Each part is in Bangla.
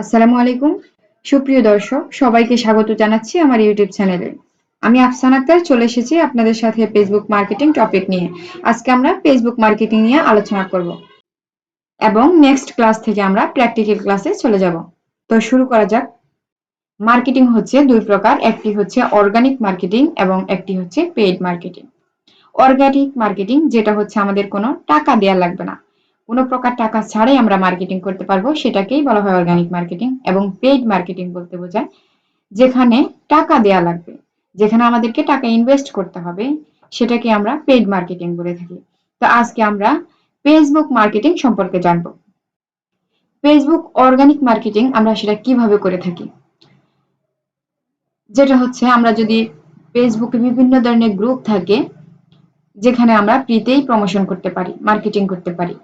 আসসালামু আলাইকুম। সুপ্রিয় দর্শক, সবাইকে স্বাগত জানাচ্ছি আমার ইউটিউব চ্যানেলে। আমি আফসানা আক্তার চলে এসেছি আপনাদের সাথে ফেসবুক মার্কেটিং টপিক নিয়ে। আজকে আমরা ফেসবুক মার্কেটিং নিয়ে আলোচনা করব এবং নেক্সট ক্লাস থেকে আমরা প্র্যাকটিক্যাল ক্লাসে চলে যাব। তো শুরু করা যাক। মার্কেটিং হচ্ছে দুই প্রকার, একটি হচ্ছে অর্গানিক মার্কেটিং এবং একটি হচ্ছে পেইড মার্কেটিং। অর্গানিক মার্কেটিং যেটা হচ্ছে আমাদের কোনো টাকা দেওয়া লাগবে না, কোনো প্রকার টাকা ছাড়াই আমরা মার্কেটিং করতে পারবো, সেটাকেই বলা হয় অর্গানিক মার্কেটিং। এবং পেইড মার্কেটিং বলতে বোঝায় যেখানে টাকা দেয়া লাগবে, যেখানে আমাদেরকে টাকা ইনভেস্ট করতে হবে, সেটাকে আমরা পেইড মার্কেটিং বলে থাকি। তো আজকে আমরা ফেসবুক মার্কেটিং সম্পর্কে জানবো। ফেসবুক অর্গানিক মার্কেটিং আমরা সেটা কিভাবে করে থাকি, যেটা হচ্ছে আমরা যদি ফেসবুকে বিভিন্ন ধরনের গ্রুপ থাকে যেখানে আমরা ফ্রিতেই প্রমোশন করতে পারি, মার্কেটিং করতে পারি।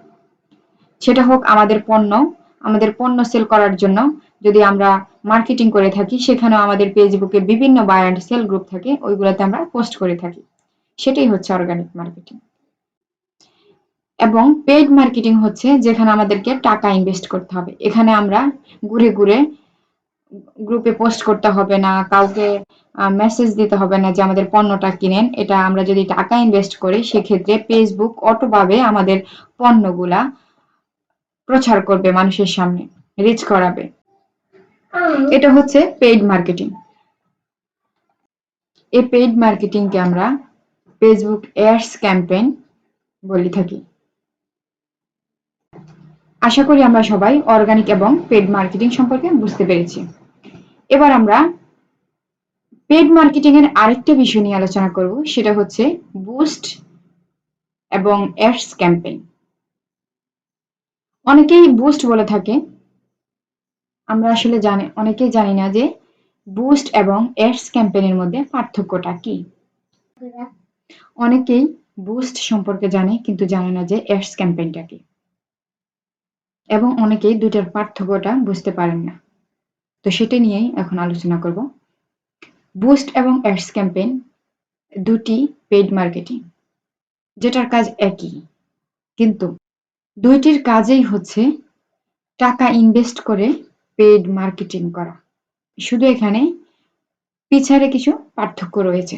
সেটা হোক আমাদের পণ্য সেল করার জন্য যদি আমরা মার্কেটিং করে থাকি, সেখানেও আমাদের ফেসবুকে বিভিন্ন বাই অ্যান্ড সেল গ্রুপ থাকে, ওইগুলোতে আমরা পোস্ট করে থাকি। সেটাই হচ্ছে অর্গানিক মার্কেটিং। এবং পেইড মার্কেটিং হচ্ছে যেখানে আমাদেরকে টাকা ইনভেস্ট করতে হবে। এখানে আমরা ঘুরে ঘুরে গ্রুপে পোস্ট করতে হবে না, কাউকে মেসেজ দিতে হবে না যে আমাদের পণ্যটা কিনেন। এটা আমরা যদি টাকা ইনভেস্ট করি, সেক্ষেত্রে ফেসবুক অটোভাবে আমাদের পণ্যগুলা প্রচার করবে, মানুষের সামনে রিচ করাবে। এটা হচ্ছে পেইড মার্কেটিং। এই পেইড মার্কেটিংকে আমরা ফেসবুক অ্যাডস ক্যাম্পেইন বলে থাকি। আশা করি আমরা সবাই অর্গানিক এবং পেইড মার্কেটিং সম্পর্কে বুঝতে পেরেছি। এবার আমরা পেইড মার্কেটিং এর আরেকটা বিষয় নিয়ে আলোচনা করব, সেটা হচ্ছে বুস্ট এবং অ্যাডস ক্যাম্পেইন। অনেকেই বুস্ট বলে থাকে, আমরা আসলে অনেকেই জানি না যে বুস্ট এবং অ্যাডস ক্যাম্পেইনের মধ্যে পার্থক্যটা কি। অনেকেই বুস্ট সম্পর্কে জানে কিন্তু জানে না যে অ্যাডস ক্যাম্পেইনটা কি, এবং অনেকেই দুইটার পার্থক্যটা বুঝতে পারেন না। তো সেটা নিয়েই এখন আলোচনা করব। বুস্ট এবং অ্যাডস ক্যাম্পেইন দুটি পেইড মার্কেটিং, যেটার কাজ একই, কিন্তু দুইটির কাজেই হচ্ছে টাকা ইনভেস্ট করে পেইড মার্কেটিং করা। শুধু এখানে ফিচারে কিছু পার্থক্য রয়েছে।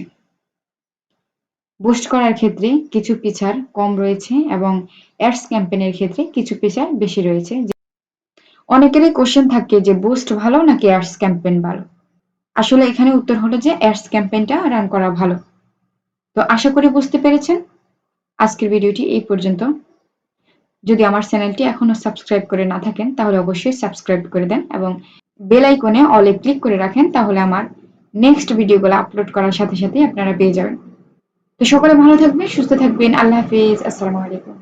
বুস্ট করার ক্ষেত্রে কিছু ফিচার কম রয়েছে এবং অ্যাডস ক্যাম্পেইনের ক্ষেত্রে কিছু ফিচার বেশি রয়েছে। অনেকেরই কোশ্চেন থাকে যে বুস্ট ভালো নাকি অ্যাডস ক্যাম্পেইন ভালো। আসলে এখানে উত্তর হলো যে অ্যাডস ক্যাম্পেইনটা রান করা ভালো। তো আশা করি বুঝতে পেরেছেন। আজকের ভিডিওটি এই পর্যন্ত। যদি আমার চ্যানেলটি এখনো সাবস্ক্রাইব করে না থাকেন তাহলে অবশ্যই সাবস্ক্রাইব করে দেন এবং বেল আইকনে অলে ক্লিক করে রাখেন, তাহলে আমার নেক্সট ভিডিওগুলো আপলোড করার সাথে সাথে আপনারা পেয়ে যাবেন। তো সকলে ভালো থাকবেন, সুস্থ থাকবেন। আল্লাহ হাফিজ। আসসালামু আলাইকুম।